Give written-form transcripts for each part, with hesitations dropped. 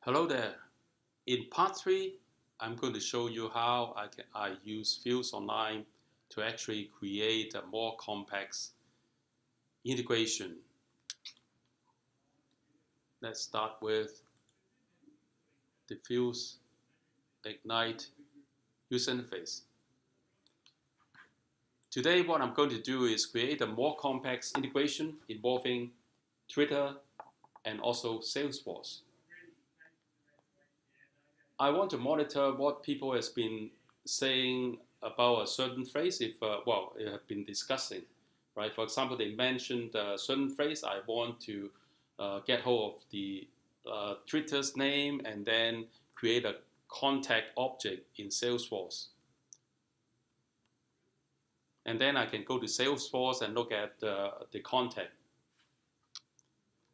Hello there. In part 3, I'm going to show you how I use fields online to actually create a more complex integration. Let's start with the fields Ignite user interface. Today what I'm going to do is create a more complex integration involving Twitter and also Salesforce. I want to monitor what people has been saying about a certain phrase if, they have been discussing, right? For example, they mentioned a certain phrase. I want to get hold of the Twitter's name and then create a contact object in Salesforce. And then I can go to Salesforce and look at the contact.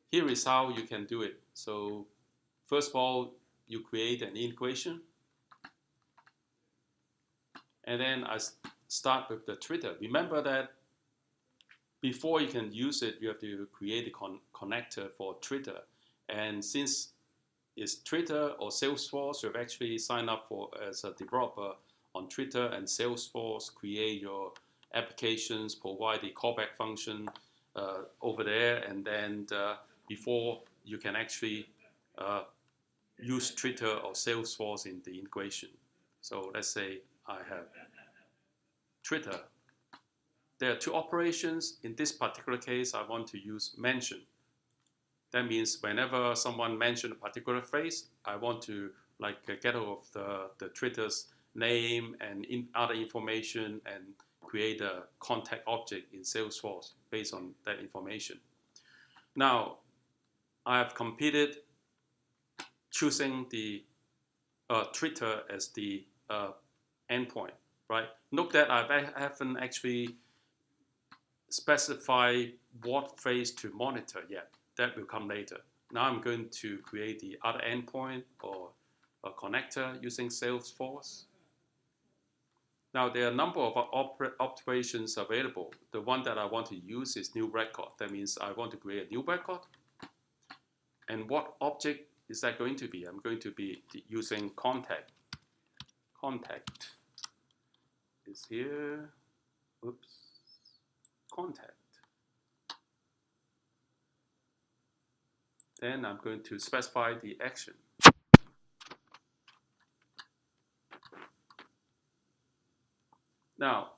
Here is how you can do it. So first of all, you create an integration. And then I start with the Twitter. Remember that before you can use it, you have to create a connector for Twitter. And since it's Twitter or Salesforce, you've actually signed up as a developer on Twitter, and Salesforce create your applications, provide the callback function over there, and then before you can actually use Twitter or Salesforce in the integration. So let's say I have Twitter. There are two operations. In this particular case, I want to use mention. That means whenever someone mentions a particular phrase, I want to get hold of the Twitter's name and other information and create a contact object in Salesforce based on that information. Now, I have completed choosing the Twitter as the endpoint, right? Note that I haven't actually specified what phrase to monitor yet. That will come later. Now I'm going to create the other endpoint or a connector using Salesforce. Now there are a number of operations available. The one that I want to use is new record. That means I want to create a new record. And what object is that going to be? I'm going to be using contact. Contact is here. Oops. Contact. Then I'm going to specify the action. Now,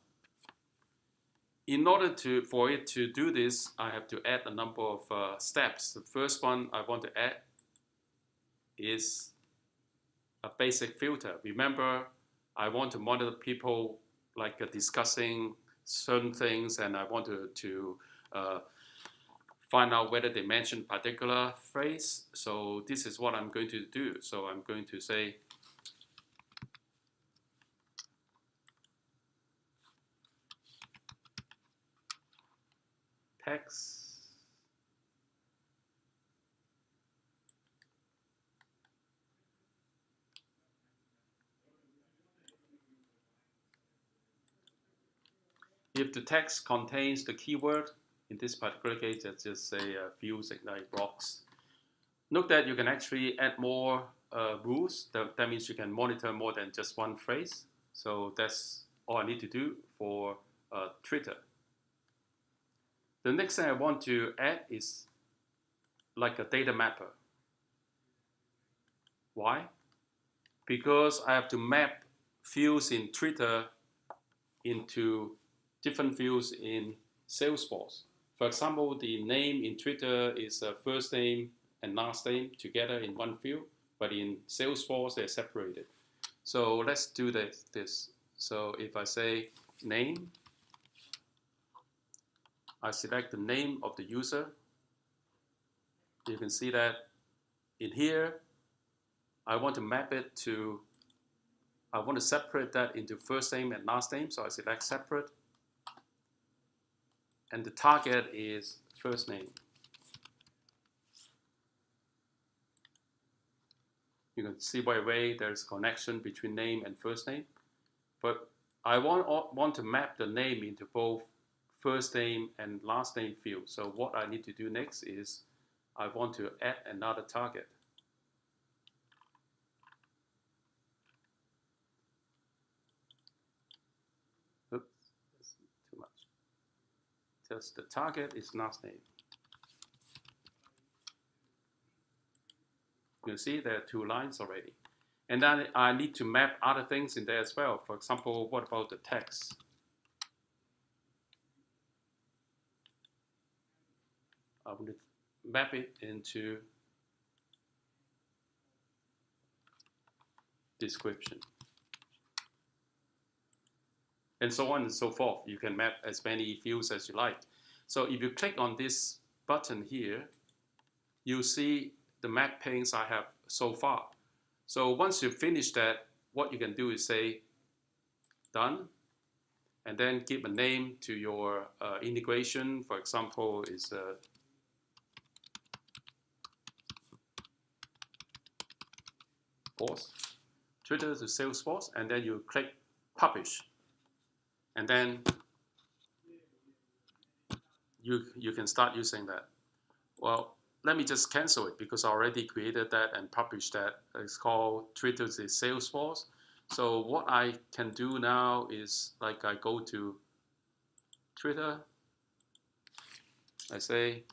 in order for it to do this, I have to add a number of steps. The first one I want to add is a basic filter. Remember, I want to monitor people discussing certain things, and I want to find out whether they mention particular phrase. So this is what I'm going to do. So I'm going to say text if the text contains the keyword. In this particular case, let's just say fields ignite blocks. Note that you can actually add more rules. That means you can monitor more than just one phrase. So that's all I need to do for Twitter. The next thing I want to add is like a data mapper. Why? Because I have to map fields in Twitter into different fields in Salesforce. For example, the name in Twitter is first name and last name together in one field, but in Salesforce they're separated. So let's do this. So if I say name, I select the name of the user. You can see that in here, I want to map it to, I want to separate that into first name and last name. So I select separate. And the target is first name. You can see right away there's a connection between name and first name. But I want to map the name into both first name and last name fields. So what I need to do next is I want to add another target. Just the target is last name. You see there are 2 lines already. And then I need to map other things in there as well. For example, what about the text? I will map it into description. And so on and so forth. You can map as many fields as you like. So if you click on this button here, you see the mappings I have so far. So once you finish that, what you can do is say done, and then give a name to your integration. For example, is Force, Twitter to Salesforce, and then you click publish. And then you can start using that. Well, let me just cancel it because I already created that and published that. It's called Twitter to Salesforce. So what I can do now is, like, I go to Twitter, I say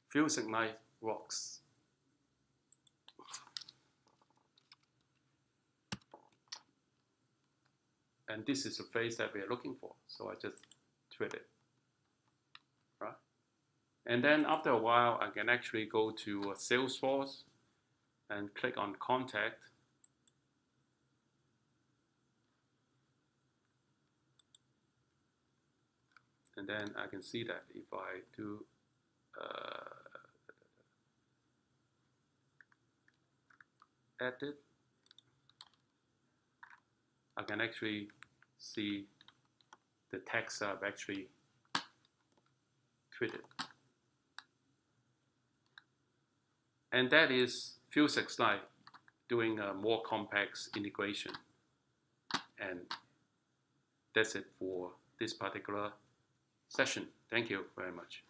Fuse Ignite works. And this is the phrase that we're looking for. So I just tweet it, right? And then after a while, I can actually go to Salesforce and click on Contact. And then I can see that if I do edit, I can actually see the text I've actually tweeted. And that is Fuse Ignite doing a more complex integration. And that's it for this particular session. Thank you very much.